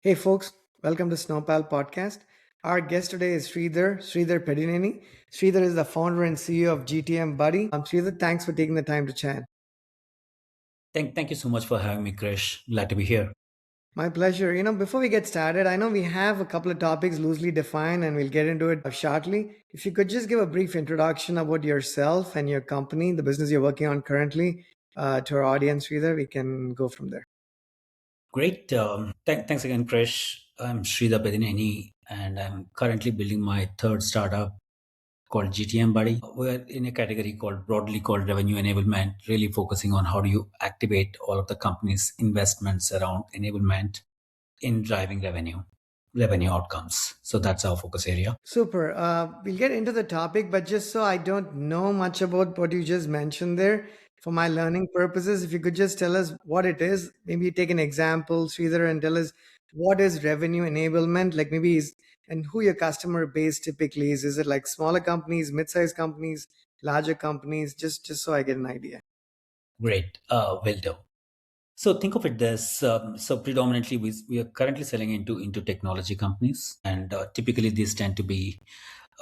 Hey folks, welcome to Snowpal Podcast. Our guest today is Sridhar Peddineni. Sridhar is the founder and CEO of GTM Buddy. Sridhar, thanks for taking the time to chat. Thank you so much for having me, Krish. Glad to be here. My pleasure. Before we get started, I know we have a couple of topics loosely defined and we'll get into it shortly. If you could just give a brief introduction about yourself and your company, the business you're working on currently, to our audience, Sridhar, we can go from there. Great. Thanks again, Krish. I'm Sridhar Peddineni, and I'm currently building my third startup called GTM Buddy. We're in a category broadly called revenue enablement, really focusing on how do you activate all of the company's investments around enablement in driving revenue outcomes. So that's our focus area. Super. We'll get into the topic, but just so I don't know much about what you just mentioned there, for my learning purposes, if you could just tell us what it is, maybe take an example, Sridhar, and tell us what is revenue enablement, like maybe is and who your customer base typically is. Is it like smaller companies, mid-sized companies, larger companies? Just so I get an idea. Great. Will do. So think of it this. So predominantly, we are currently selling into technology companies, and typically these tend to be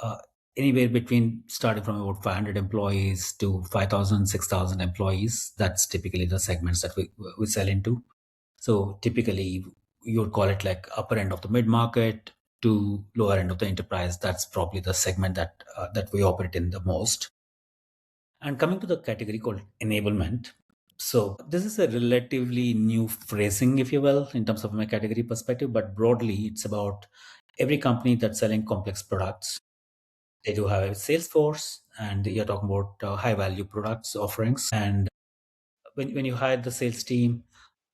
uh, anywhere between starting from about 500 employees to 5,000, 6,000 employees. That's typically the segments that we sell into. So typically, you would call it like upper end of the mid market to lower end of the enterprise. That's probably the segment that we operate in the most. And coming to the category called enablement. So this is a relatively new phrasing, if you will, in terms of my category perspective, but broadly it's about every company that's selling complex products. They do have a sales force and you're talking about high value products offerings. And when you hire the sales team,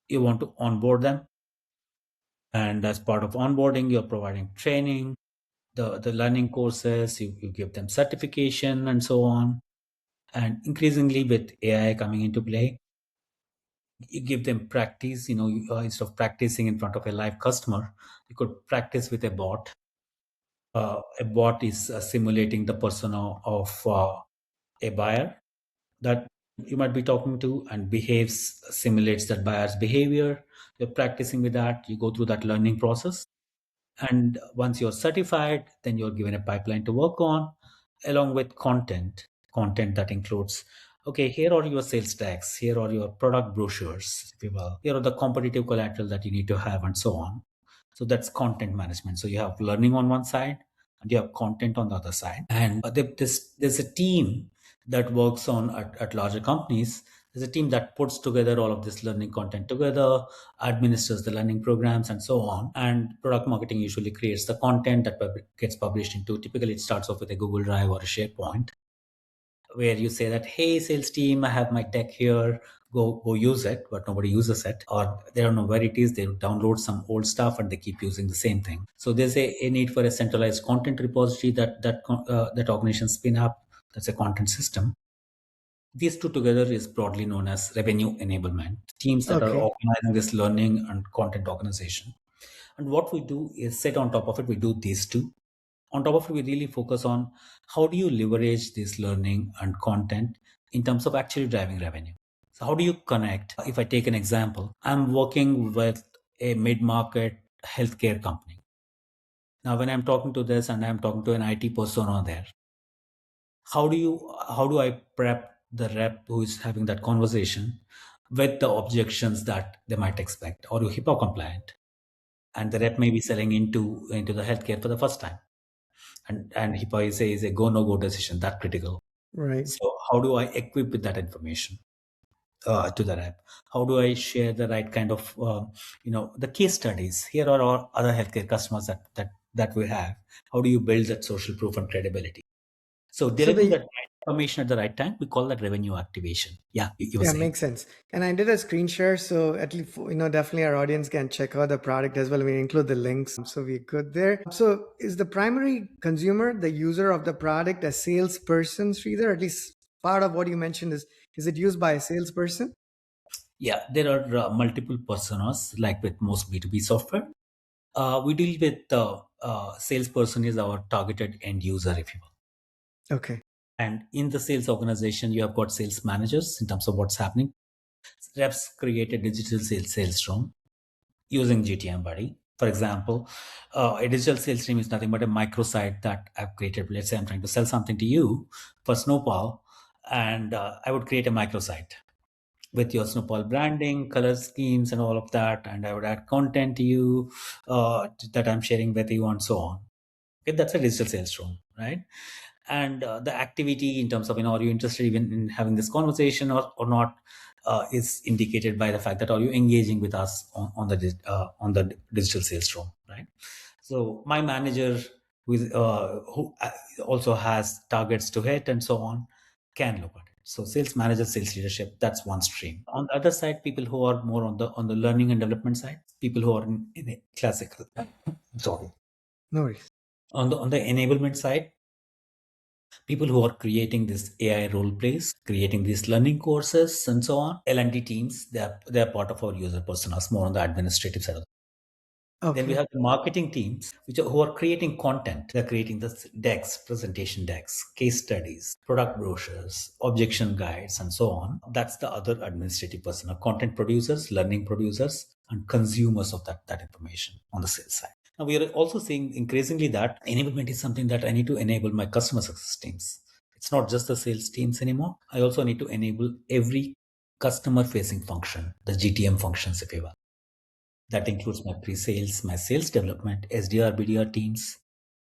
you want to onboard them. And as part of onboarding, you're providing training, the learning courses, you give them certification and so on. And increasingly with AI coming into play, you give them practice. Instead of practicing in front of a live customer, you could practice with a bot. A bot is simulating the persona of a buyer that you might be talking to and simulates that buyer's behavior. You're practicing with that, you go through that learning process, and once you're certified, then you're given a pipeline to work on, along with content that includes, okay, here are your sales decks, here are your product brochures, if you will, here are the competitive collateral that you need to have, and so on. So that's content management. So you have learning on one side and you have content on the other side. And there's a team that works on at larger companies. There's a team that puts together all of this learning content together, administers the learning programs, and so on. And product marketing usually creates the content that gets published into. Typically, it starts off with a Google Drive or a SharePoint, where you say that, hey, sales team, I have my tech here, go use it, but nobody uses it, or they don't know where it is. They download some old stuff and they keep using the same thing. So there's a need for a centralized content repository that organizations spin up. That's a content system. These two together is broadly known as revenue enablement, teams that are Okay. organizing this learning and content organization. And what we do is sit on top of it, we do these two. On top of it, we really focus on how do you leverage this learning and content in terms of actually driving revenue. So how do you connect? If I take an example, I'm working with a mid-market healthcare company. Now, when I'm talking to this and I'm talking to an IT persona there, how do I prep the rep who is having that conversation with the objections that they might expect? Are you HIPAA compliant? And the rep may be selling into the healthcare for the first time, and HIPAA is a go no go decision that critical. Right. So how do I equip with that information to the rep? How do I share the right kind of the case studies? Here are our other healthcare customers that we have. How do you build that social proof and credibility? So So delivering the that right information at the right time, we call that revenue activation. Yeah, you were Yeah, saying. makes sense. And I did a screen share, so at least definitely our audience can check out the product as well. We include the links, so we're good there. So, is the primary consumer, the user of the product, a salesperson, Sridhar? At least part of what you mentioned is it used by a salesperson? Yeah, there are multiple personas like with most B2B software. We deal with salesperson is our targeted end user, if you will. Okay. And in the sales organization, you have got sales managers in terms of what's happening. Reps create a digital sales room using GTM Buddy. For example, a digital sales team is nothing but a microsite that I've created. Let's say I'm trying to sell something to you for Snowball, and I would create a microsite with your Snowball branding, color schemes, and all of that. And I would add content to you that I'm sharing with you, and so on. Okay, that's a digital sales room, right? And the activity in terms of, are you interested even in having this conversation or not, is indicated by the fact that are you engaging with us on the digital sales room, right? So my manager, who also has targets to hit and so on, can look at it. So sales manager, sales leadership, that's one stream. On the other side, people who are more on the learning and development side, people who are in a classical, sorry, No worries. on the enablement side, people who are creating this AI role plays, creating these learning courses, and so on. L&D teams, they're part of our user personas, more on the administrative side. Then we Okay. have the marketing teams, who are creating content. They're creating the decks, presentation decks, case studies, product brochures, objection guides, and so on. That's the other administrative persona: content producers, learning producers, and consumers of that information on the sales side. Now, we are also seeing increasingly that enablement is something that I need to enable my customer success teams. It's not just the sales teams anymore. I also need to enable every customer facing function, the GTM functions, if you will. That includes my pre-sales, my sales development, SDR, BDR teams,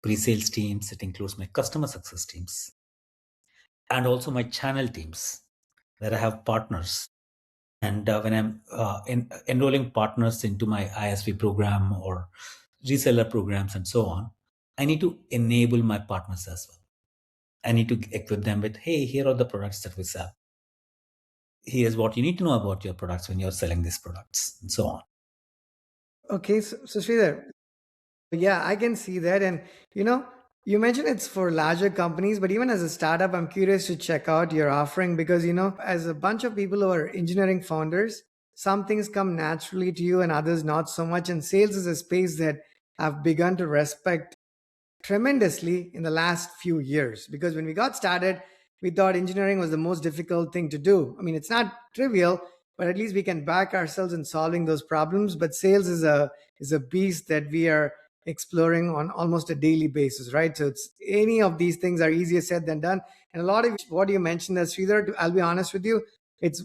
pre-sales teams. It includes my customer success teams, and also my channel teams, where I have partners. And when I'm enrolling partners into my ISV program or reseller programs and so on, I need to enable my partners as well. I need to equip them with, hey, here are the products that we sell. Here's what you need to know about your products when you're selling these products, and so on. Okay. So Sridhar, yeah, I can see that. And you know, you mentioned it's for larger companies, but even as a startup, I'm curious to check out your offering because, as a bunch of people who are engineering founders, some things come naturally to you and others not so much. And sales is a space that I've begun to respect tremendously in the last few years because when we got started, we thought engineering was the most difficult thing to do. I mean, it's not trivial, but at least we can back ourselves in solving those problems. But sales is a beast that we are exploring on almost a daily basis, right? So it's any of these things are easier said than done. And a lot of what you mentioned as Sridhar, I'll be honest with you, it's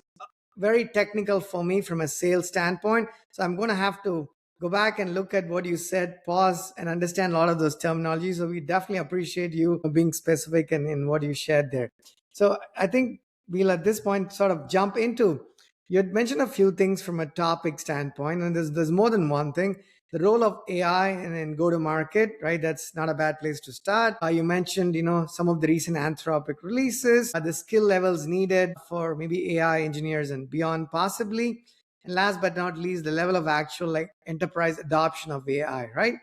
very technical for me from a sales standpoint. So I'm going to have to go back and look at what you said, pause and understand a lot of those terminologies. So we definitely appreciate you being specific in what you shared there. So I think we'll at this point sort of jump into, you had mentioned a few things from a topic standpoint, and there's more than one thing. The role of AI and go to market, right? That's not a bad place to start. You mentioned, some of the recent Anthropic releases, the skill levels needed for maybe AI engineers and beyond, possibly. And last but not least, the level of actual like enterprise adoption of AI, right?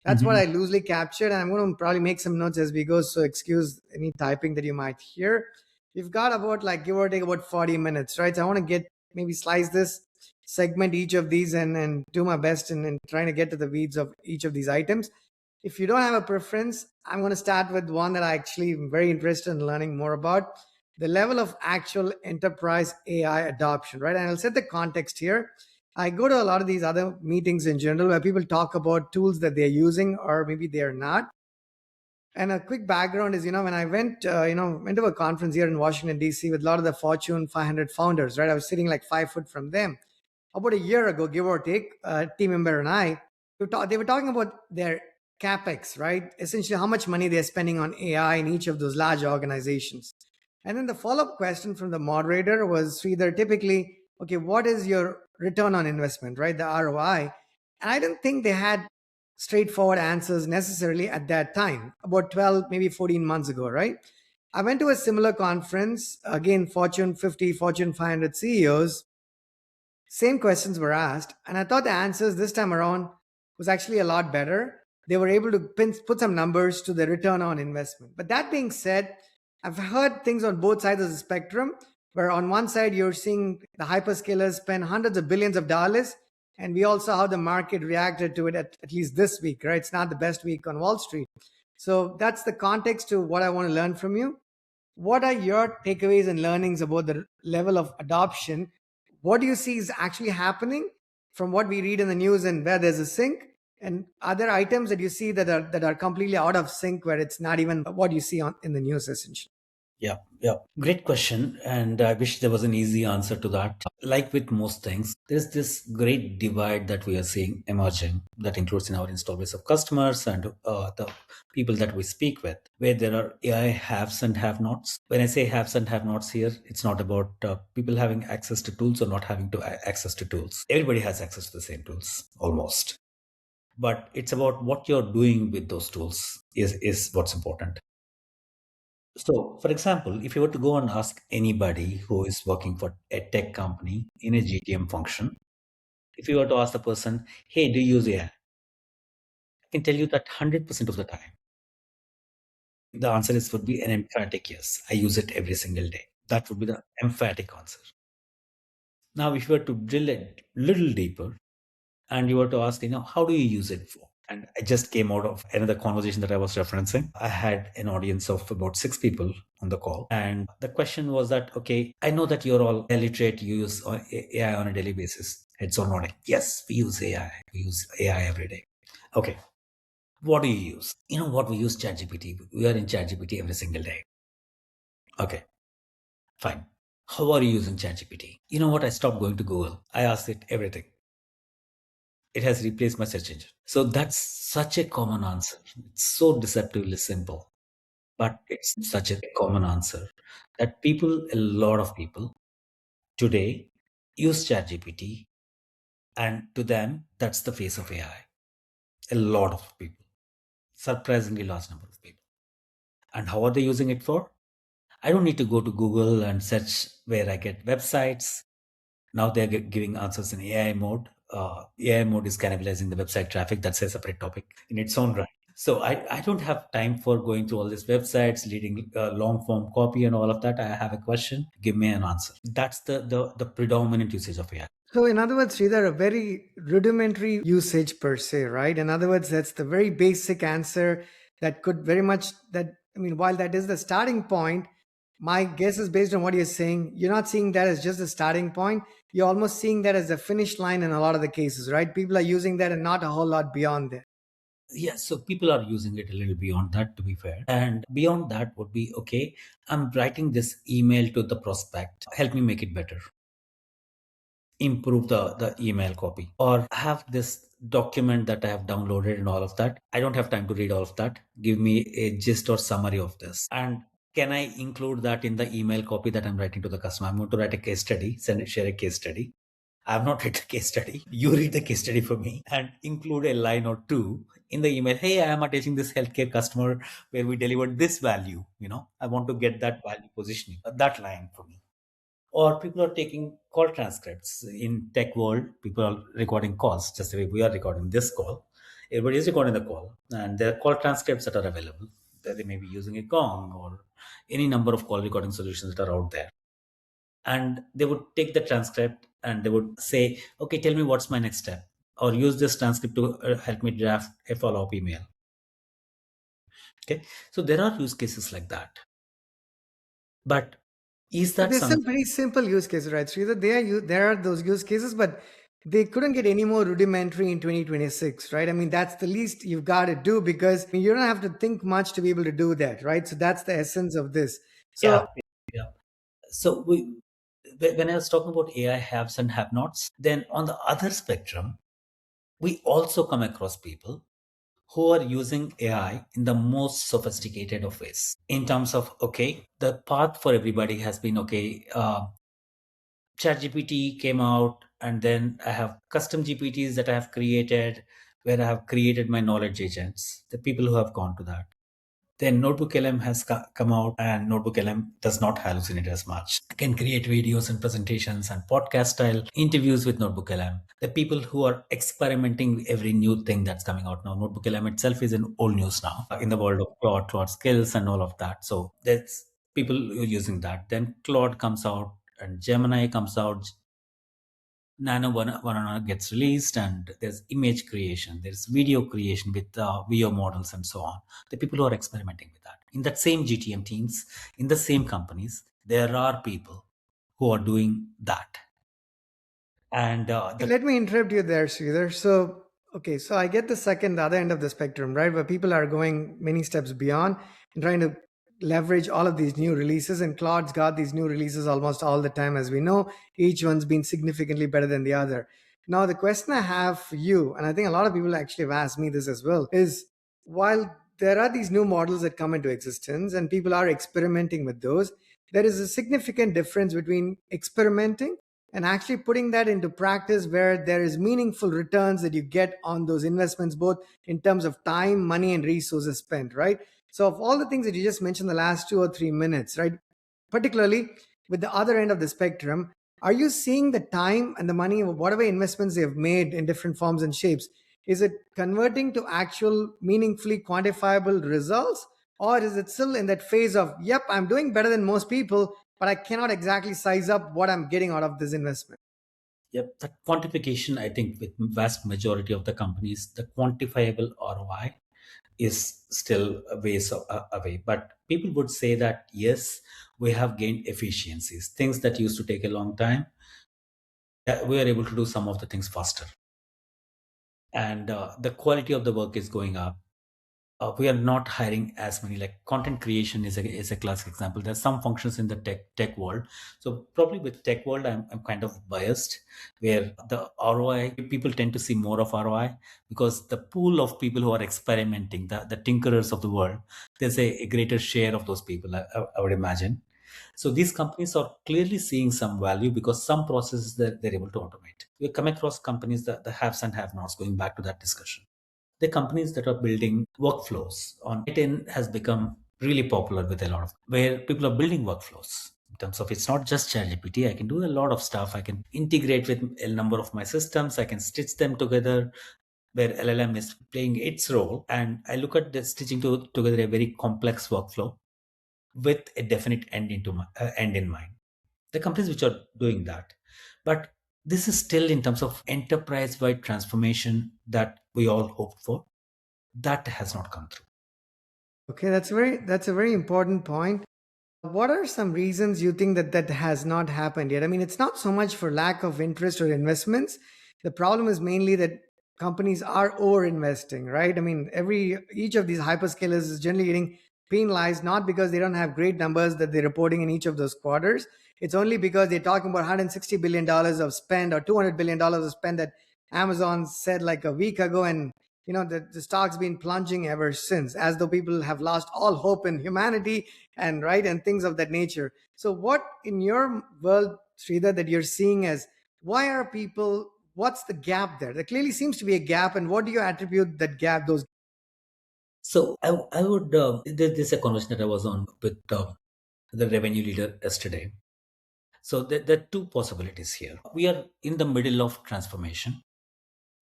That's what Mhm. I loosely captured. And I'm going to probably make some notes as we go. So excuse any typing that you might hear. We've got about like give or take about 40 minutes, right? So I want to get maybe slice this, segment each of these and do my best in trying to get to the weeds of each of these items. If you don't have a preference, I'm going to start with one that I actually am very interested in learning more about, the level of actual enterprise AI adoption, right? And I'll set the context here. I go to a lot of these other meetings in general where people talk about tools that they're using or maybe they're not. And a quick background is, when I went to a conference here in Washington, D.C. with a lot of the Fortune 500 founders, right? I was sitting like 5 foot from them. About a year ago, give or take, a team member and I, they were talking about their capex, right? Essentially, how much money they're spending on AI in each of those large organizations. And then the follow up question from the moderator was either typically, okay, what is your return on investment, right? The ROI. And I didn't think they had straightforward answers necessarily at that time, about 12, maybe 14 months ago, right? I went to a similar conference, again, Fortune 50, Fortune 500 CEOs, same questions were asked, and I thought the answers this time around was actually a lot better. They were able to put some numbers to the return on investment. But that being said, I've heard things on both sides of the spectrum, where on one side you're seeing the hyperscalers spend hundreds of billions of dollars, and we all saw how the market reacted to it at least this week, right? It's not the best week on Wall Street. So that's the context to what I want to learn from you. What are your takeaways and learnings about the level of adoption? What do you see is actually happening from what we read in the news and where there's a sync? And other items that you see that are completely out of sync, where it's not even what you see on in the news essentially. Yeah, yeah. Great question. And I wish there was an easy answer to that. Like with most things, there's this great divide that we are seeing emerging that includes in our install base of customers and the people that we speak with, where there are AI haves and have nots. When I say haves and have nots here, it's not about people having access to tools or not having access to tools. Everybody has access to the same tools, almost. But it's about what you're doing with those tools is what's important. So, for example, if you were to go and ask anybody who is working for a tech company in a GTM function, if you were to ask the person, hey, do you use AI? I can tell you that 100% of the time, the answer is would be an emphatic yes. I use it every single day. That would be the emphatic answer. Now, if you were to drill a little deeper and you were to ask, how do you use it for? And I just came out of another conversation that I was referencing. I had an audience of about 6 people on the call. And the question was that, okay, I know that you're all illiterate, you use AI on a daily basis. Heads on nodding. Yes, we use AI. We use AI every day. Okay. What do you use? You know what? We use ChatGPT. We are in ChatGPT every single day. Okay, fine. How are you using ChatGPT? You know what? I stopped going to Google. I asked it everything. It has replaced my search engine. So that's such a common answer. It's so deceptively simple, but it's such a common answer that a lot of people today use ChatGPT, and to them, that's the face of AI. A lot of people, surprisingly large number of people. And how are they using it for? I don't need to go to Google and search where I get websites. Now they're giving answers in AI mode. AI mode is cannibalizing the website traffic. That's a separate topic in its own right. So I don't have time for going through all these websites, leading long form copy and all of that. I have a question, give me an answer. That's the predominant usage of AI. So, in other words, Sridhar, a very rudimentary usage per se, right? In other words, that's the very basic answer that could very much that I mean, while that is the starting point, my guess is based on what you're saying, you're not seeing that as just the starting point. You're almost seeing that as the finish line in a lot of the cases, right? People are using that and not a whole lot beyond that. Yeah, so people are using it a little beyond that, to be fair. And beyond that would be okay, I'm writing this email to the prospect. Help me make it better. Improve the email copy, or have this document that I have downloaded and all of that. I don't have time to read all of that. Give me a gist or summary of this. And can I include that in the email copy that I'm writing to the customer? I'm going to write a case study, share a case study. I have not read the case study. You read the case study for me and include a line or two in the email. Hey, I am attaching this healthcare customer where we delivered this value. I want to get that value positioning, that line for me. Or people are taking call transcripts in tech world. People are recording calls just the way we are recording this call. Everybody is recording the call, and there are call transcripts that are available. That they may be using a Gong or any number of call recording solutions that are out there. And they would take the transcript and they would say, okay, tell me what's my next step, or use this transcript to help me draft a follow-up email. Okay, so there are use cases like that. But is But that there's some something? very simple use cases, right? Sridhar, there are those use cases, but they couldn't get any more rudimentary in 2026, right? I mean, that's the least you've got to do because I mean, you don't have to think much to be able to do that, right? So that's the essence of this. Yeah, So yeah. So when I was talking about AI haves and have nots, then on the other spectrum, we also come across people who are using AI in the most sophisticated of ways. In terms of, okay, the path for everybody has been, okay, ChatGPT came out, and then I have custom GPTs that I have created, where I have created my knowledge agents, the people who have gone to that. Then Notebook LM has come out, and Notebook LM does not hallucinate as much. I can create videos and presentations and podcast style interviews with Notebook LM. The people who are experimenting with every new thing that's coming out now. Notebook LM itself is in old news now in the world of Claude skills and all of that. So that's people who are using that. Then Claude comes out and Gemini comes out. Nano one gets released, and there's image creation, there's video creation with VO models and so on. The people who are experimenting with that. In that same GTM teams, in the same companies, there are people who are doing that. And let me interrupt you there, Sridhar. So Okay, so I get the other end of the spectrum, right? Where people are going many steps beyond and trying to leverage all of these new releases. And Claude's got these new releases almost all the time, as we know. Each one's been significantly better than the other. Now, the question I have for you, and I think a lot of people actually have asked me this as well, is while there are these new models that come into existence and people are experimenting with those, there is a significant difference between experimenting and actually putting that into practice where there is meaningful returns that you get on those investments, both in terms of time, money, and resources spent, right? So of all the things that you just mentioned the last 2 or 3 minutes, right, particularly with the other end of the spectrum, are you seeing the time and the money of whatever investments they have made in different forms and shapes, is it converting to actual meaningfully quantifiable results, or is it still in that phase of, yep, I'm doing better than most people, but I cannot exactly size up what I'm getting out of this investment? Yep, that quantification, I think, with vast majority of the companies, the quantifiable ROI is still a ways away. But people would say that yes, we have gained efficiencies, things that used to take a long time. We are able to do some of the things faster, and the quality of the work is going up. We are not hiring as many, like content creation is a classic example. There's some functions in the tech world. So probably with tech world, I'm kind of biased, where the ROI, people tend to see more of ROI because the pool of people who are experimenting, the tinkerers of the world, there's a greater share of those people, I would imagine. So these companies are clearly seeing some value because some processes they're able to automate. We come across companies, the haves and have nots, going back to that discussion. The companies that are building workflows on LinkedIn has become really popular with a lot of, where people are building workflows in terms of, it's not just ChatGPT. I can do a lot of stuff. I can integrate with a number of my systems. I can stitch them together where LLM is playing its role. And I look at the stitching together a very complex workflow with a definite end in mind. The companies which are doing that, but this is still in terms of enterprise-wide transformation that we all hoped for. That has not come through. Okay, that's a very important point. What are some reasons you think that that has not happened yet? I mean, it's not so much for lack of interest or investments. The problem is mainly that companies are over investing, right? I mean, every each of these hyperscalers is generally getting penalized not because they don't have great numbers that they're reporting in each of those quarters. It's only because they're talking about $160 billion of spend or $200 billion of spend that Amazon said like a week ago, and the stock's been plunging ever since, as though people have lost all hope in humanity and right and things of that nature. So what in your world, Sridhar, that you're seeing as, why are people, what's the gap there? There clearly seems to be a gap, and what do you attribute that gap, those? So I would, there's a conversation that I was on with the revenue leader yesterday. So there are two possibilities here. We are in the middle of transformation,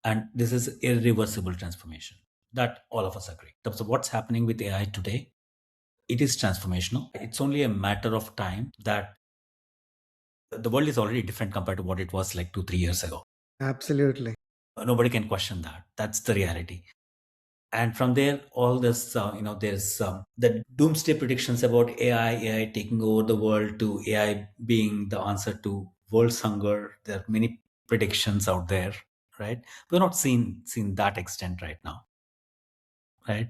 and this is irreversible transformation that all of us agree. In terms of what's happening with AI today, it is transformational. It's only a matter of time that the world is already different compared to what it was like 2, 3 years ago. Absolutely. Nobody can question that. That's the reality. And from there, all this, there's the doomsday predictions about AI taking over the world, to AI being the answer to world's hunger. There are many predictions out there, right? We're not seen that extent right now, right?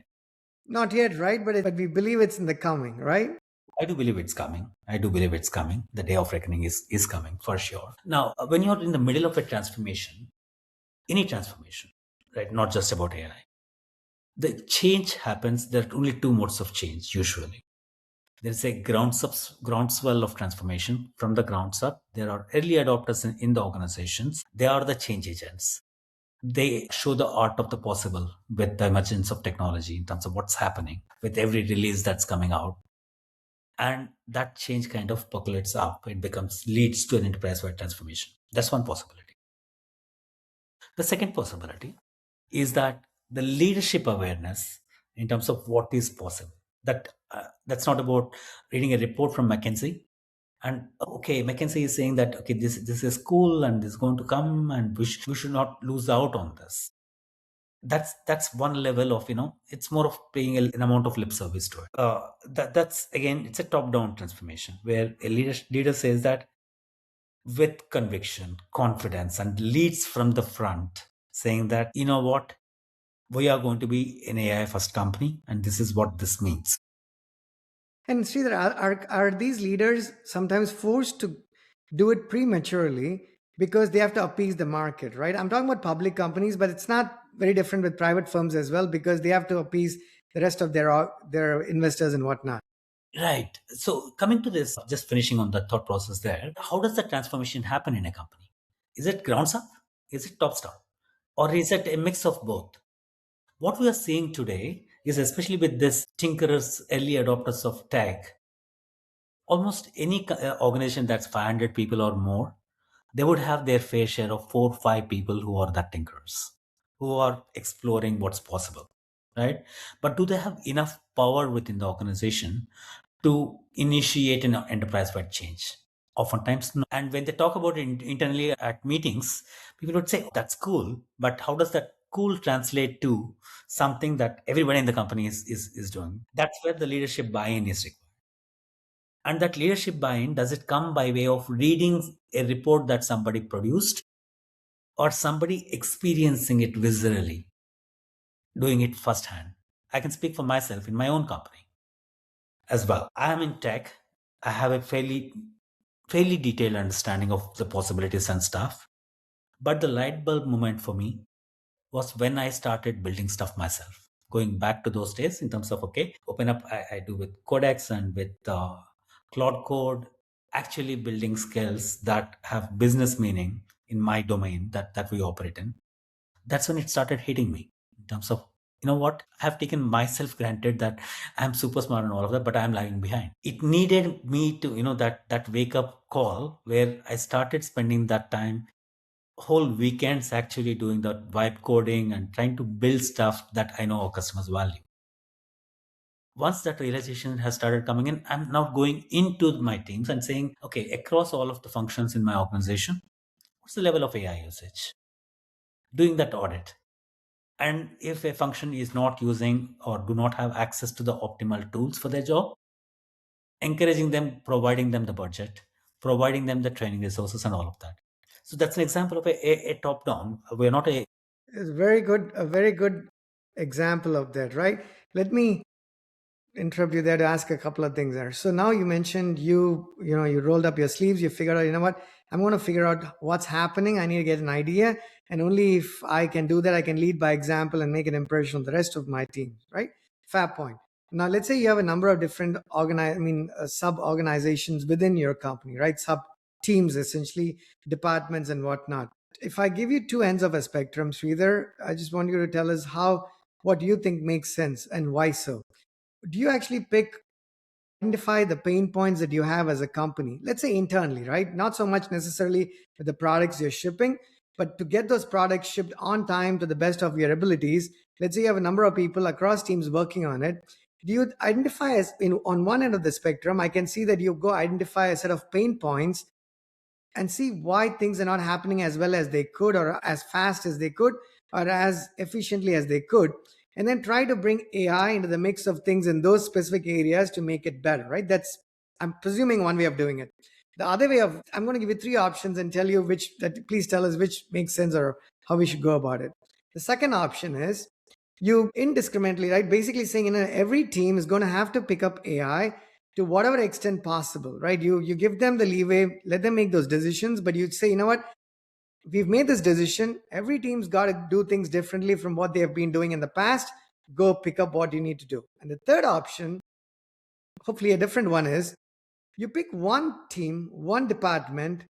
Not yet, right? But we believe it's in the coming, right? I do believe it's coming. I do believe it's coming. The day of reckoning is coming for sure. Now, when you're in the middle of a transformation, any transformation, right? Not just about AI. The change happens. There are only two modes of change usually. There's a groundswell of transformation from the grounds up. There are early adopters in the organizations. They are the change agents. They show the art of the possible with the emergence of technology in terms of what's happening with every release that's coming out. And that change kind of percolates up. It leads to an enterprise-wide transformation. That's one possibility. The second possibility is that the leadership awareness in terms of what is possible. That's not about reading a report from McKinsey and okay, McKinsey is saying that okay, this is cool and this is going to come, and we should not lose out on this. That's one level of, it's more of paying an amount of lip service to it. That's again, it's a top-down transformation where a leader says that with conviction, confidence, and leads from the front. saying that, you know what, we are going to be an AI first company, and this is what this means. And Sridhar, are these leaders sometimes forced to do it prematurely because they have to appease the market, right? I'm talking about public companies, but it's not very different with private firms as well because they have to appease the rest of their investors and whatnot. Right. So, coming to this, just finishing on the thought process there, how does the transformation happen in a company? Is it grounds up? Is it tops down? Or is it a mix of both? What we are seeing today is, especially with this tinkerers, early adopters of tech, almost any organization that's 500 people or more, they would have their fair share of 4 or 5 people who are the tinkerers, who are exploring what's possible, right? But do they have enough power within the organization to initiate an enterprise-wide change? Oftentimes, no. And when they talk about it internally at meetings, people would say, "Oh, that's cool," but how does that cool translate to something that everybody in the company is doing? That's where the leadership buy-in is required. And that leadership buy-in, does it come by way of reading a report that somebody produced, or somebody experiencing it viscerally, doing it firsthand? I can speak for myself in my own company as well. I am in tech. I have a fairly detailed understanding of the possibilities and stuff. But the light bulb moment for me was when I started building stuff myself. Going back to those days in terms of, okay, open up, I do with Codex and with Cloud Code, actually building skills that have business meaning in my domain that we operate in. That's when it started hitting me in terms of, you know what, I've taken myself granted that I'm super smart and all of that, but I'm lagging behind. It needed me to, that wake up call where I started spending that time, whole weekends, actually doing that vibe coding and trying to build stuff that I know our customers value. Once that realization has started coming in, I'm now going into my teams and saying, okay, across all of the functions in my organization, what's the level of AI usage? Doing that audit. And if a function is not using or do not have access to the optimal tools for their job, encouraging them, providing them the budget, providing them the training resources and all of that. So that's an example of a top down. We're not a It's a very good example of that, right? Let me interrupt you there to ask a couple of things there. So now you mentioned you rolled up your sleeves, you figured out, you know what, I'm going to figure out what's happening. I need to get an idea, and only if I can do that, I can lead by example and make an impression on the rest of my team, right? Fair point. Now let's say you have a number of different sub organizations within your company, right? Sub teams, essentially departments and whatnot. If I give you two ends of a spectrum, Sridhar, I just want you to tell us what you think makes sense and why so. Do you actually identify the pain points that you have as a company, let's say internally, right? Not so much necessarily with the products you're shipping, but to get those products shipped on time to the best of your abilities. Let's say you have a number of people across teams working on it. Do you identify on one end of the spectrum? I can see that you go identify a set of pain points and see why things are not happening as well as they could, or as fast as they could, or as efficiently as they could, and then try to bring AI into the mix of things in those specific areas to make it better, right? That's, I'm presuming, one way of doing it. The other way of, I'm going to give you three options and tell you please tell us which makes sense or how we should go about it. The second option is you indiscriminately, right? Basically saying, every team is going to have to pick up AI to whatever extent possible, right? You give them the leeway, let them make those decisions, but you say, you know what, we've made this decision. Every team's got to do things differently from what they have been doing in the past. Go pick up what you need to do. And the third option, hopefully a different one, is you pick one team, one department,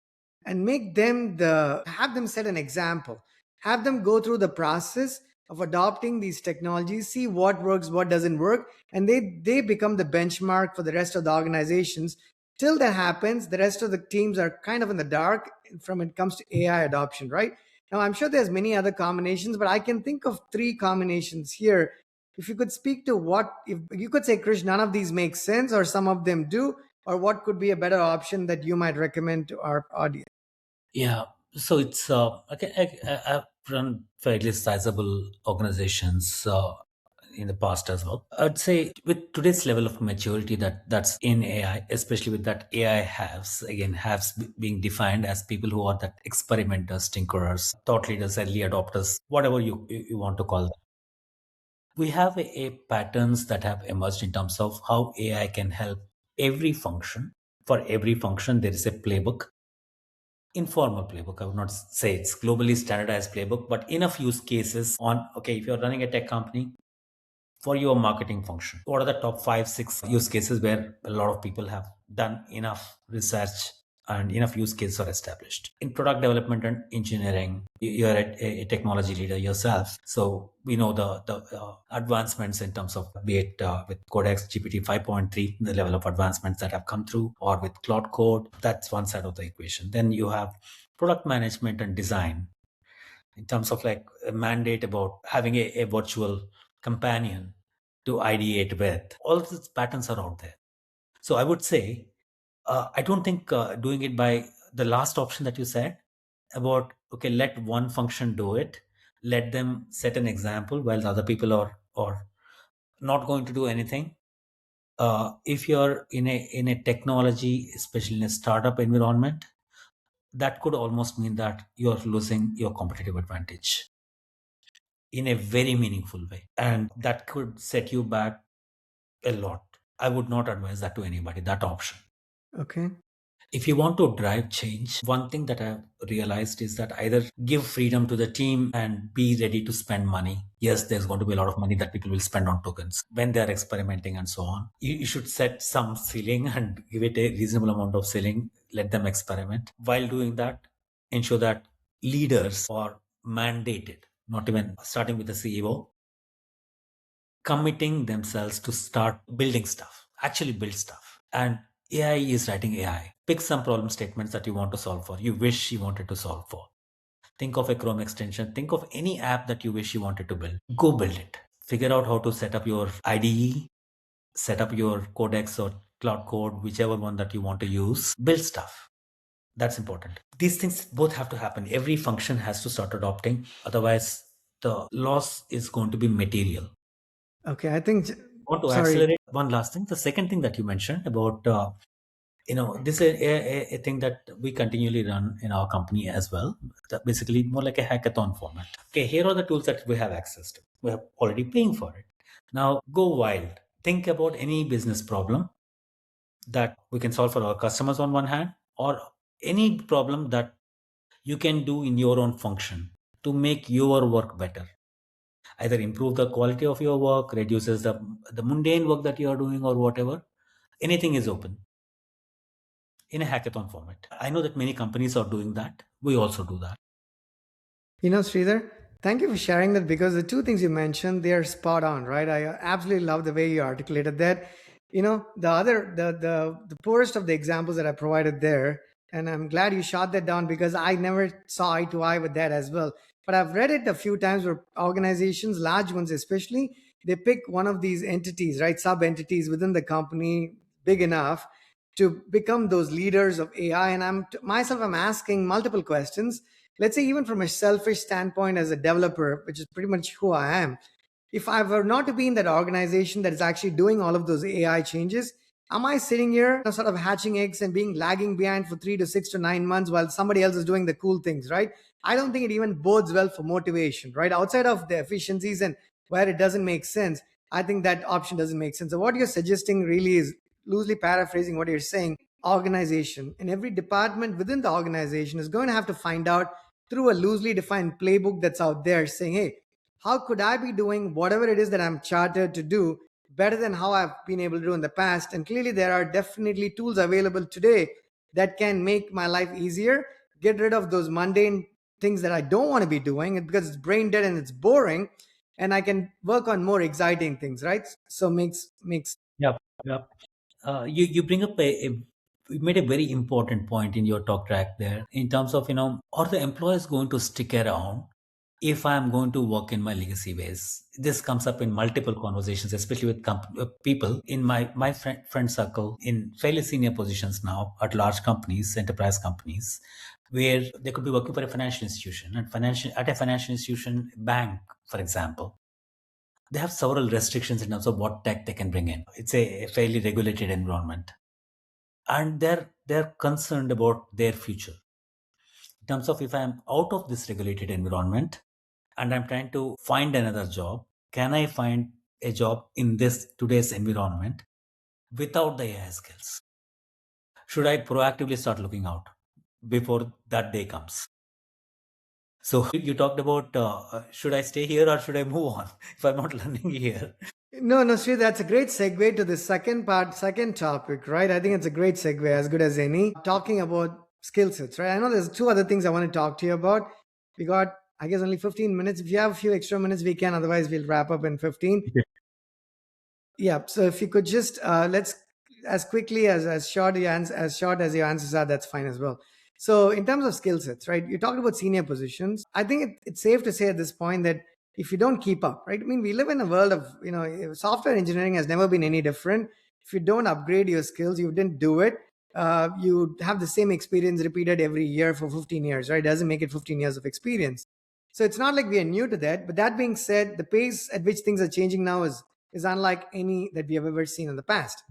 and have them set an example. Have them go through the process of adopting these technologies, see what works, what doesn't work, and they become the benchmark for the rest of the organizations. Till that happens, the rest of the teams are kind of in the dark from when it comes to AI adoption, right? Now, I'm sure there's many other combinations, but I can think of three combinations here. If you could speak to if you could say, Krish, none of these make sense, or some of them do, or what could be a better option that you might recommend to our audience? Yeah. So it's okay. I've run fairly sizable organizations in the past as well. I'd say with today's level of maturity that's in AI, especially with that AI has being defined as people who are that experimenters, tinkerers, thought leaders, early adopters, whatever you want to call them. We have a patterns that have emerged in terms of how AI can help every function. For every function, there is a playbook, informal playbook. I would not say it's globally standardized playbook, but enough use cases on, okay, if you're running a tech company, for your marketing function, what are the top 5 6 use cases where a lot of people have done enough research and enough use cases are established? In product development and engineering, you're a technology leader yourself, so we know the advancements in terms of, be it with Codex GPT 5.3, the level of advancements that have come through, or with Cloud Code. That's one side of the equation. Then you have product management and design, in terms of like a mandate about having a virtual companion to ideate with. All these patterns are out there. So I would say, I don't think doing it by the last option that you said about, okay, let one function do it, let them set an example while the other people are not going to do anything. If you're in a technology, especially in a startup environment, that could almost mean that you're losing your competitive advantage in a very meaningful way. And that could set you back a lot. I would not advise that to anybody, that option. Okay. If you want to drive change, one thing that I've realized is that either give freedom to the team and be ready to spend money. Yes, there's going to be a lot of money that people will spend on tokens when they're experimenting and so on. You should set some ceiling and give it a reasonable amount of ceiling. Let them experiment. While doing that, ensure that leaders are mandated, not even starting with the CEO, committing themselves to start building stuff, actually build stuff. And AI is writing AI. Pick some problem statements that you want to solve for, you wish you wanted to solve for. Think of a Chrome extension, think of any app that you wish you wanted to build. Go build it. Figure out how to set up your IDE, set up your Codex or Cloud Code, whichever one that you want to use. Build stuff. That's important. These things both have to happen. Every function has to start adopting. Otherwise, the loss is going to be material. Okay. I think, Want to sorry. accelerate one last thing, the second thing that you mentioned about this is a thing that we continually run in our company as well. Basically more like a hackathon format. Okay, here are the tools that we have access to, we are already paying for it. Now go wild, think about any business problem that we can solve for our customers on one hand, or any problem that you can do in your own function to make your work better, either improve the quality of your work, reduces the mundane work that you are doing, or whatever. Anything is open in a hackathon format. I know that many companies are doing that. We also do that. Sridhar, thank you for sharing that because the two things you mentioned, they are spot on, right? I absolutely love the way you articulated that. The other, the poorest of the examples that I provided there, and I'm glad you shot that down because I never saw eye to eye with that as well. But I've read it a few times where organizations, large ones especially, they pick one of these entities, right? Sub entities within the company, big enough to become those leaders of AI. And I'm asking multiple questions. Let's say, even from a selfish standpoint as a developer, which is pretty much who I am, if I were not to be in that organization that is actually doing all of those AI changes, am I sitting here sort of hatching eggs and being lagging behind for 3 to 6 to 9 months while somebody else is doing the cool things, right? I don't think it even bodes well for motivation, right? Outside of the efficiencies and where it doesn't make sense, I think that option doesn't make sense. So what you're suggesting really is, loosely paraphrasing what you're saying, organization and every department within the organization is going to have to find out through a loosely defined playbook that's out there saying, hey, how could I be doing whatever it is that I'm chartered to do better than how I've been able to do in the past? And clearly, there are definitely tools available today that can make my life easier, get rid of those mundane things that I don't want to be doing because it's brain dead and it's boring. And I can work on more exciting things, right? So makes Yep. Yep. You bring up you made a very important point in your talk track there, in terms of, are the employees going to stick around if I'm going to work in my legacy ways? This comes up in multiple conversations, especially with people in my friend circle in fairly senior positions now at large companies, enterprise companies, where they could be working for a financial institution, and financial at a financial institution, bank, for example. they have several restrictions in terms of what tech they can bring in. It's a fairly regulated environment, and they're concerned about their future in terms of, if I'm out of this regulated environment and I'm trying to find another job, can I find a job in this today's environment without the AI skills? Should I proactively start looking out before that day comes? So you talked about, should I stay here or should I move on if I'm not learning here? No, no, Sri, that's a great segue to the second part, second topic, right? I think it's a great segue, as good as any. Talking about skill sets, right? I know there's two other things I want to talk to you about. We got, I guess, only 15 minutes. If you have a few extra minutes, we can. Otherwise, we'll wrap up in 15. Yeah. So if you could just let's as quickly as short as short as your answers are, that's fine as well. So in terms of skill sets, right? You talked about senior positions. I think it's safe to say at this point that if you don't keep up, right? I mean, we live in a world of software engineering has never been any different. If you don't upgrade your skills, you didn't do it. You have the same experience repeated every year for 15 years, right? It doesn't make it 15 years of experience. So it's not like we are new to that. But that being said, the pace at which things are changing now is unlike any that we have ever seen in the past.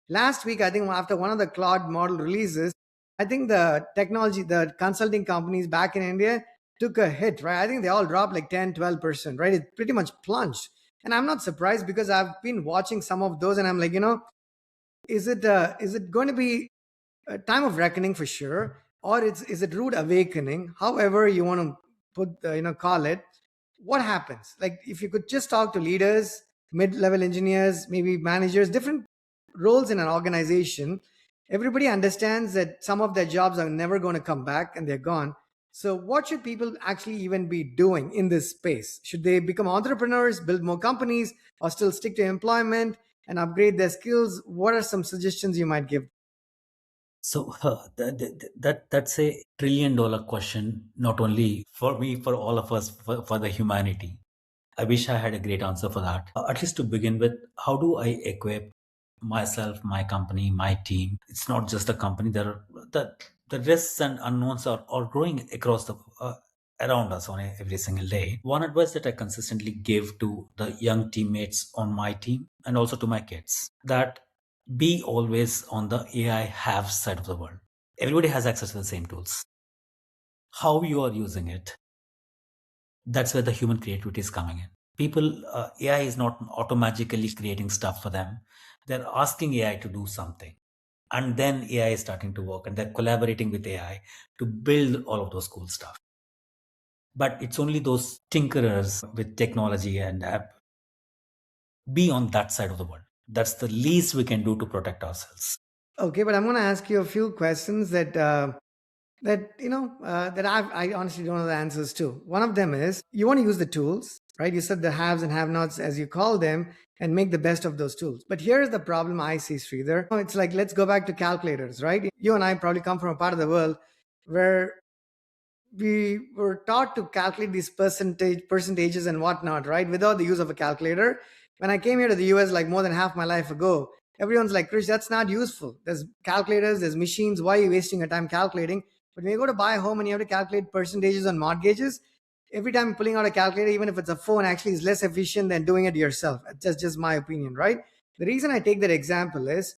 Last week, I think after one of the cloud model releases, I think the consulting companies back in India took a hit, right? I think they all dropped like 10, 12%, right? It pretty much plunged. And I'm not surprised because I've been watching some of those and I'm like, is it going to be a time of reckoning for sure, or is it rude awakening? However you want to put call it. What happens? Like if you could just talk to leaders, mid-level engineers, maybe managers, different roles in an organization, everybody understands that some of their jobs are never going to come back and they're gone. So what should people actually even be doing in this space? Should they become entrepreneurs, build more companies, or still stick to employment and upgrade their skills? What are some suggestions you might give? So that's a $1 trillion question, not only for me, for all of us, for the humanity. I wish I had a great answer for that. At least to begin with, how do I equip myself, my company, my team? It's not just a company. There are the risks and unknowns are growing across the around us on every single day. One advice that I consistently give to the young teammates on my team and also to my kids, that be always on the AI have side of the world. Everybody has access to the same tools. How you are using it, that's where the human creativity is coming in. People, AI is not automatically creating stuff for them. They're asking AI to do something. And then AI is starting to work and they're collaborating with AI to build all of those cool stuff. But it's only those tinkerers with technology and app be on that side of the world. That's the least we can do to protect ourselves. Okay, but I'm going to ask you a few questions that I honestly don't know the answers to. One of them is you want to use the tools, right? You said the haves and have-nots, as you call them, and make the best of those tools. But here's the problem I see, Sridhar. It's like let's go back to calculators, right? You and I probably come from a part of the world where we were taught to calculate these percentages and whatnot, right, without the use of a calculator. When I came here to the US like more than half my life ago, everyone's like, Krish, that's not useful. There's calculators, there's machines, why are you wasting your time calculating? But when you go to buy a home and you have to calculate percentages on mortgages, every time pulling out a calculator, even if it's a phone, actually is less efficient than doing it yourself. That's just my opinion, right? The reason I take that example is,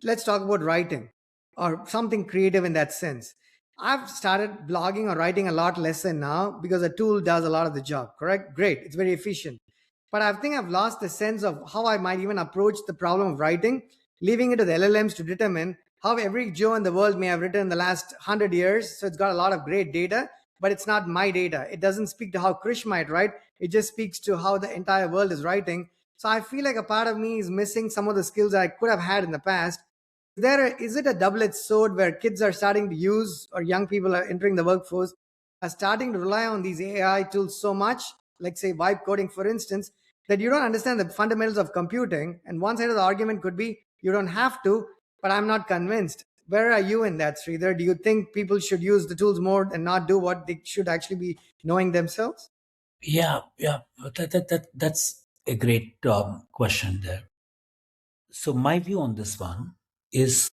let's talk about writing or something creative in that sense. I've started blogging or writing a lot less than now because a tool does a lot of the job, correct? Great, it's very efficient. But I think I've lost the sense of how I might even approach the problem of writing, leaving it to the LLMs to determine how every Joe in the world may have written in the last 100 years. So it's got a lot of great data, but it's not my data. It doesn't speak to how Krish might write, it just speaks to how the entire world is writing. So I feel like a part of me is missing some of the skills I could have had in the past. Is it a double-edged sword where kids are starting to use, or young people are entering the workforce are starting to rely on these AI tools so much, like say vibe coding for instance, that you don't understand the fundamentals of computing? And one side of the argument could be you don't have to, but I'm not convinced. Where are you in that, Sridhar? Do you think people should use the tools more and not do what they should actually be knowing themselves? Yeah. That's a great question there. So my view on this one is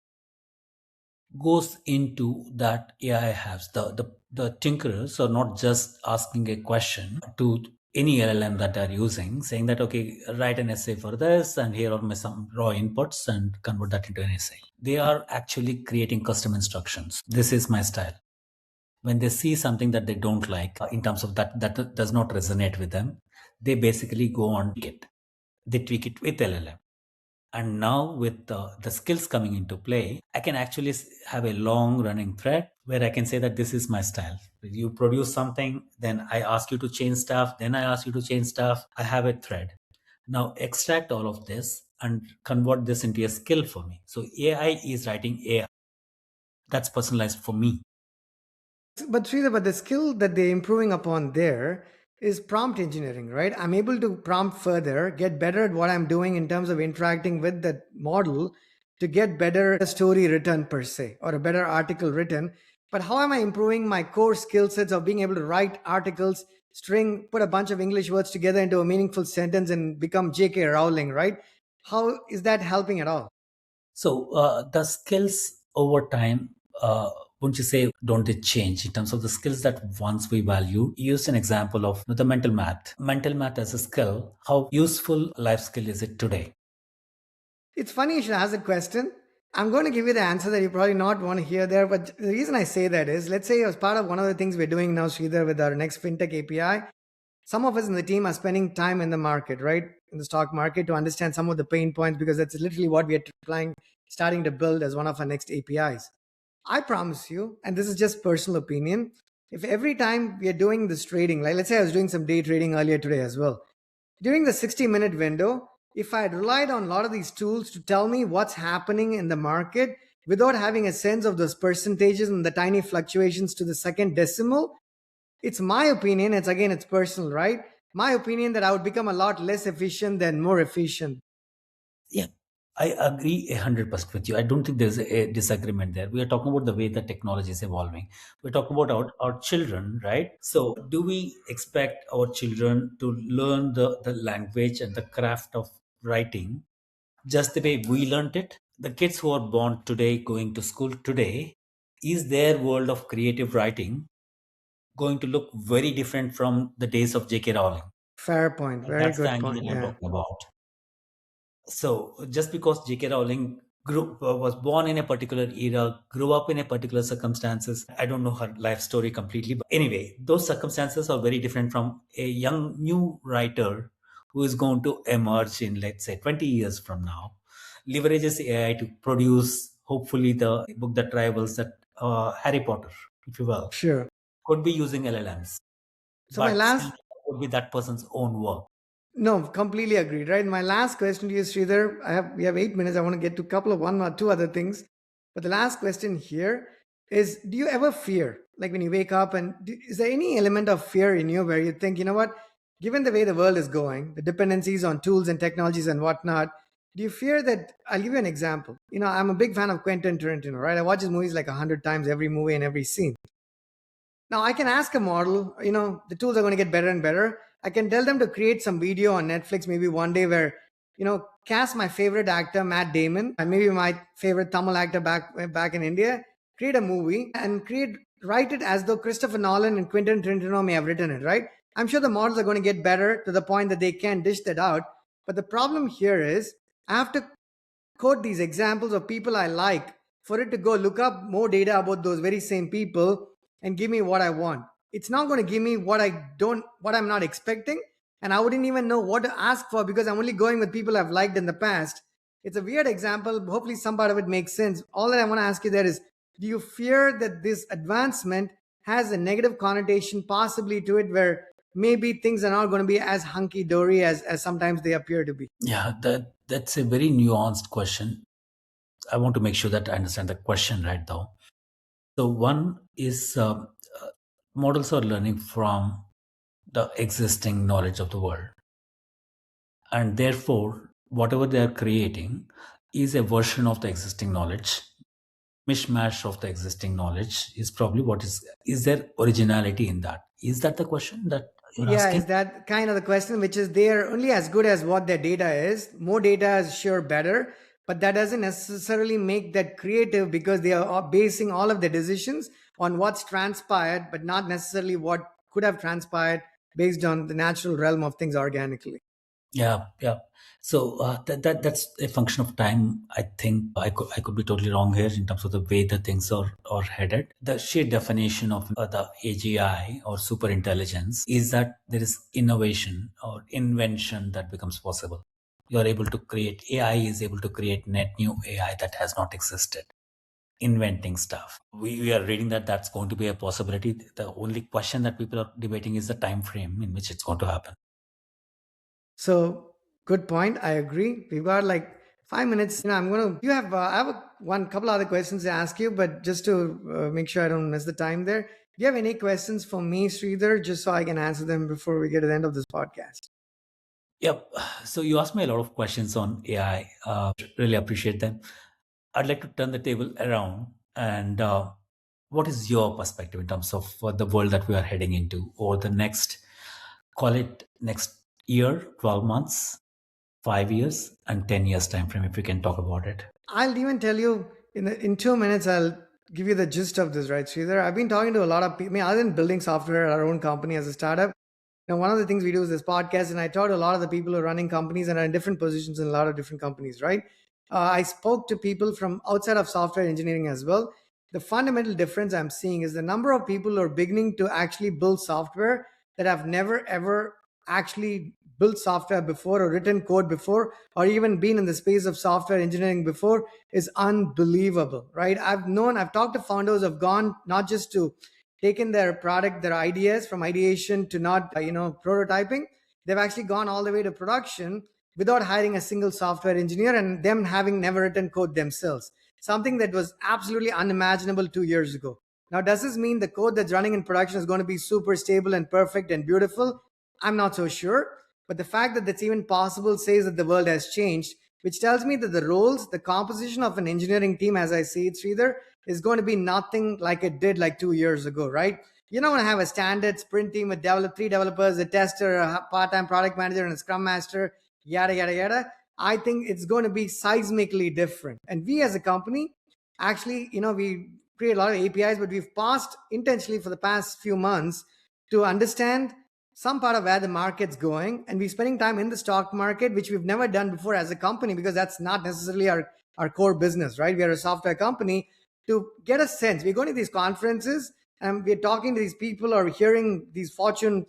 goes into that AI has the tinkerers are not just asking a question to any LLM that they're using, saying that, okay, write an essay for this, and here are my some raw inputs, and convert that into an essay. They are actually creating custom instructions. This is my style. When they see something that they don't like, in terms of that does not resonate with them, they basically go on it. They tweak it with LLM. And now with the skills coming into play, I can actually have a long running thread where I can say that this is my style. You produce something, then I ask you to change stuff, then I ask you to change stuff. I have a thread. Now extract all of this and convert this into a skill for me. So AI is writing AI. That's personalized for me. But Sridhar, but the skill that they're improving upon there is prompt engineering, right? I'm able to prompt further, get better at what I'm doing in terms of interacting with that model to get better a story written per se or a better article written. But how am I improving my core skill sets of being able to write articles, string, put a bunch of English words together into a meaningful sentence and become J.K. Rowling, right? How is that helping at all? So the skills over time, wouldn't you say, don't they change in terms of the skills that once we valued? You used an example of the mental math. Mental math as a skill, how useful life skill is it today? It's funny you should ask the question. I'm going to give you the answer that you probably not want to hear there. But the reason I say that is, let's say as part of one of the things we're doing now, Sridhar, with our next fintech API, some of us in the team are spending time in the market, right? In the stock market to understand some of the pain points because that's literally what we are trying, starting to build as one of our next APIs. I promise you, and this is just personal opinion, if every time we are doing this trading, like let's say I was doing some day trading earlier today as well, during the 60-minute window, if I had relied on a lot of these tools to tell me what's happening in the market without having a sense of those percentages and the tiny fluctuations to the second decimal, it's my opinion, it's again, it's personal, right? My opinion that I would become a lot less efficient than more efficient. Yeah, I agree 100% with you. I don't think there's a disagreement there. We are talking about the way that technology is evolving. We're talking about our children, right? So, do we expect our children to learn the language and the craft of writing just the way we learned it? The kids who are born today, going to school today, is their world of creative writing going to look very different from the days of J.K. Rowling? Fair point. And Very that's the good angle point. that I'm Yeah. talking about. So just because J.K. Rowling was born in a particular era, grew up in a particular circumstances, I don't know her life story completely. But anyway, those circumstances are very different from a young new writer who is going to emerge in, let's say, 20 years from now, leverages AI to produce hopefully the book that rivals that Harry Potter, if you will, Sure. could be using LLMs, So my but still last would be that person's own work. No, completely agreed. Right. My last question to you, Sridhar. We have 8 minutes. I want to get to a couple of one or two other things. But the last question here is: do you ever fear, like when you wake up, and is there any element of fear in you where you think, you know what, given the way the world is going, the dependencies on tools and technologies and whatnot, do you fear that? I'll give you an example. You know, I'm a big fan of Quentin Tarantino. Right. I watch his movies like 100 times, every movie and every scene. Now I can ask a model, you know, the tools are going to get better and better. I can tell them to create some video on Netflix maybe one day where, you know, cast my favorite actor, Matt Damon, and maybe my favorite Tamil actor back in India, create a movie and write it as though Christopher Nolan and Quentin Tarantino may have written it, right? I'm sure the models are going to get better to the point that they can dish that out. But the problem here is I have to quote these examples of people I like for it to go look up more data about those very same people and give me what I want. It's not going to give me what I'm not expecting. And I wouldn't even know what to ask for because I'm only going with people I've liked in the past. It's a weird example. Hopefully, some part of it makes sense. All that I want to ask you there is, do you fear that this advancement has a negative connotation possibly to it where maybe things are not going to be as hunky dory as sometimes they appear to be? Yeah, that's a very nuanced question. I want to make sure that I understand the question right though. So one is models are learning from the existing knowledge of the world, and therefore whatever they are creating is a version of the existing knowledge. Mishmash of the existing knowledge is probably what is. Is there originality in that? Is that the question that you're Yeah, asking? is that kind of the question, which is they are only as good as what their data is. More data is sure better, but that doesn't necessarily make that creative because they are basing all of their decisions on what's transpired, but not necessarily what could have transpired based on the natural realm of things organically. Yeah, yeah. So that's a function of time. I think I could be totally wrong here in terms of the way the things are headed. The sheer definition of the AGI or super intelligence is that there is innovation or invention that becomes possible. You are able to create AI is able to create net new AI that has not existed. Inventing stuff. We are reading that that's going to be a possibility. The only question that people are debating is the time frame in which it's going to happen. So good point. I agree. We've got like 5 minutes. I'm gonna. You have. I have one couple other questions to ask you, but just to make sure I don't miss the time there. Do you have any questions for me, Sridhar, just so I can answer them before we get to the end of this podcast? Yep. So you asked me a lot of questions on AI. Really appreciate them. I'd like to turn the table around and what is your perspective in terms of the world that we are heading into over the next, call it next year, 12 months, 5 years, and 10 years time frame, if we can talk about it. I'll even tell you in 2 minutes. I'll give you the gist of this, right, Sridhar? I've been talking to a lot of people. I mean, other than building software at our own company as a startup, one of the things we do is this podcast, and I talk to a lot of the people who are running companies and are in different positions in a lot of different companies, right? I spoke to people from outside of software engineering as well. The fundamental difference I'm seeing is the number of people who are beginning to actually build software that have never ever actually built software before or written code before or even been in the space of software engineering before is unbelievable, right? I've talked to founders who have gone not just to taken their product, their ideas from ideation to not, prototyping. They've actually gone all the way to production without hiring a single software engineer and them having never written code themselves. Something that was absolutely unimaginable 2 years ago. Now, does this mean the code that's running in production is going to be super stable and perfect and beautiful? I'm not so sure. But the fact that that's even possible says that the world has changed, which tells me that the roles, the composition of an engineering team, as I see it, Sridhar, is going to be nothing like it did like 2 years ago, right? You're not going to have a standard sprint team with three developers, a tester, a part-time product manager, and a scrum master, yada, yada, yada. I think it's going to be seismically different. And we as a company, actually, we create a lot of APIs, but we've paused intentionally for the past few months to understand some part of where the market's going. And we're spending time in the stock market, which we've never done before as a company, because that's not necessarily our core business, right? We are a software company. To get a sense, we're going to these conferences and we're talking to these people or hearing these Fortune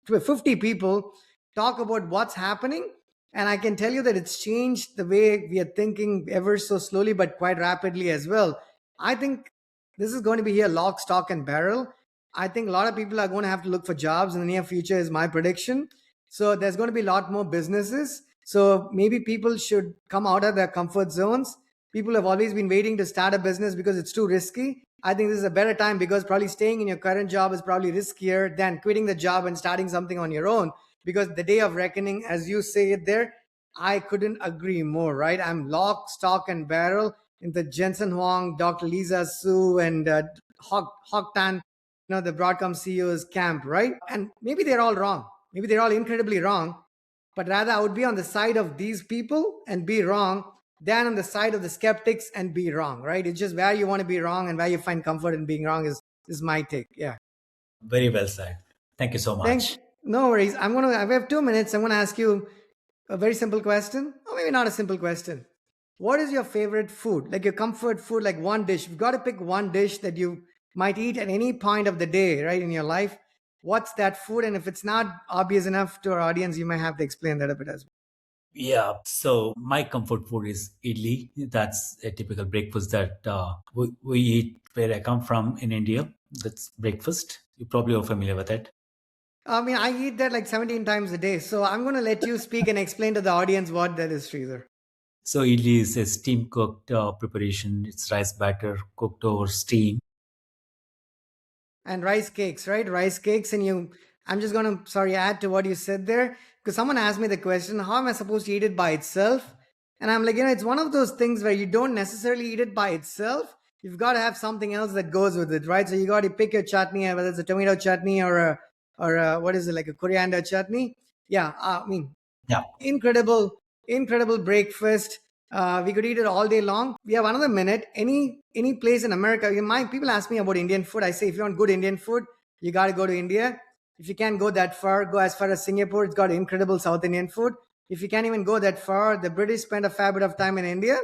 50 people talk about what's happening. And I can tell you that it's changed the way we are thinking ever so slowly, but quite rapidly as well. I think this is going to be here lock, stock, and barrel. I think a lot of people are going to have to look for jobs in the near future, is my prediction. So there's going to be a lot more businesses. So maybe people should come out of their comfort zones. People have always been waiting to start a business because it's too risky. I think this is a better time because probably staying in your current job is probably riskier than quitting the job and starting something on your own. Because the day of reckoning, as you say it there, I couldn't agree more, right? I'm lock, stock, and barrel in the Jensen Huang, Dr. Lisa Su, and Hawk Tan, the Broadcom CEO's camp, right? And maybe they're all wrong. Maybe they're all incredibly wrong. But rather, I would be on the side of these people and be wrong than on the side of the skeptics and be wrong, right? It's just where you want to be wrong and where you find comfort in being wrong is my take. Yeah. Very well said. Thank you so Thank. much. No worries. I have 2 minutes. I'm gonna ask you a very simple question, or maybe not a simple question. What is your favorite food? Like your comfort food, like one dish. You've got to pick one dish that you might eat at any point of the day, right, in your life. What's that food? And if it's not obvious enough to our audience, you might have to explain that a bit as well. Yeah, so my comfort food is idli. That's a typical breakfast that we eat where I come from in India. That's breakfast. You probably are familiar with it. I mean, I eat that like 17 times a day. So I'm going to let you speak and explain to the audience what that is, Sridhar. So idli is a steam cooked preparation. It's rice batter cooked over steam. And rice cakes, right? Rice cakes. And I'm just going to, sorry, add to what you said there. Because someone asked me the question, how am I supposed to eat it by itself? And I'm like, it's one of those things where you don't necessarily eat it by itself. You've got to have something else that goes with it, right? So you got to pick your chutney, whether it's a tomato chutney or what is it, like a coriander chutney. Yeah, I mean, Yeah. incredible breakfast. We could eat it all day long. We have another minute. Any place in America? People ask me about Indian food. I say if you want good Indian food, you got to go to India. If you can't go that far, go as far as Singapore. It's got incredible South Indian food. If you can't even go that far, the British spent a fair bit of time in India,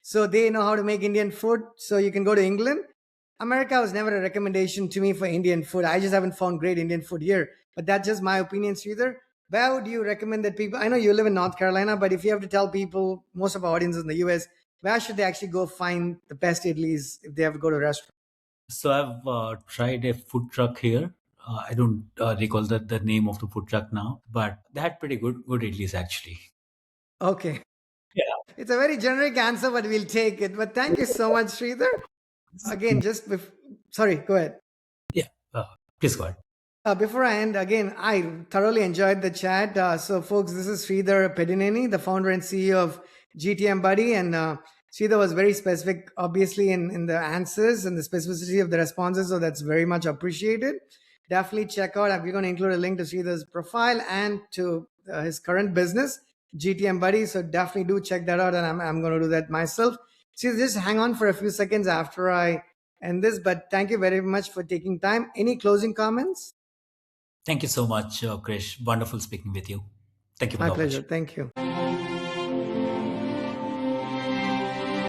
so they know how to make Indian food. So you can go to England. America was never a recommendation to me for Indian food. I just haven't found great Indian food here. But that's just my opinion, Sridhar. Where would you recommend that people? I know you live in North Carolina, but if you have to tell people, most of our audience is in the US, where should they actually go find the best idlis if they have to go to a restaurant? So I've tried a food truck here. I don't recall the name of the food truck now, but they had pretty good idlis actually. Okay. Yeah. It's a very generic answer, but we'll take it. But thank you so much, Sridhar. Again, sorry, go ahead. Yeah. Please go ahead. Before I end, again, I thoroughly enjoyed the chat. So, folks, this is Sridhar Peddineni, the founder and CEO of GTM Buddy. And Sridhar was very specific, obviously, in the answers and the specificity of the responses. So, that's very much appreciated. Definitely check out. We're going to include a link to Sridhar's profile and to his current business, GTM Buddy. So, definitely do check that out. And I'm going to do that myself. So, just hang on for a few seconds after I end this. But thank you very much for taking time. Any closing comments? Thank you so much, Krish. Wonderful speaking with you. Thank you for My the pleasure. opportunity. Thank you.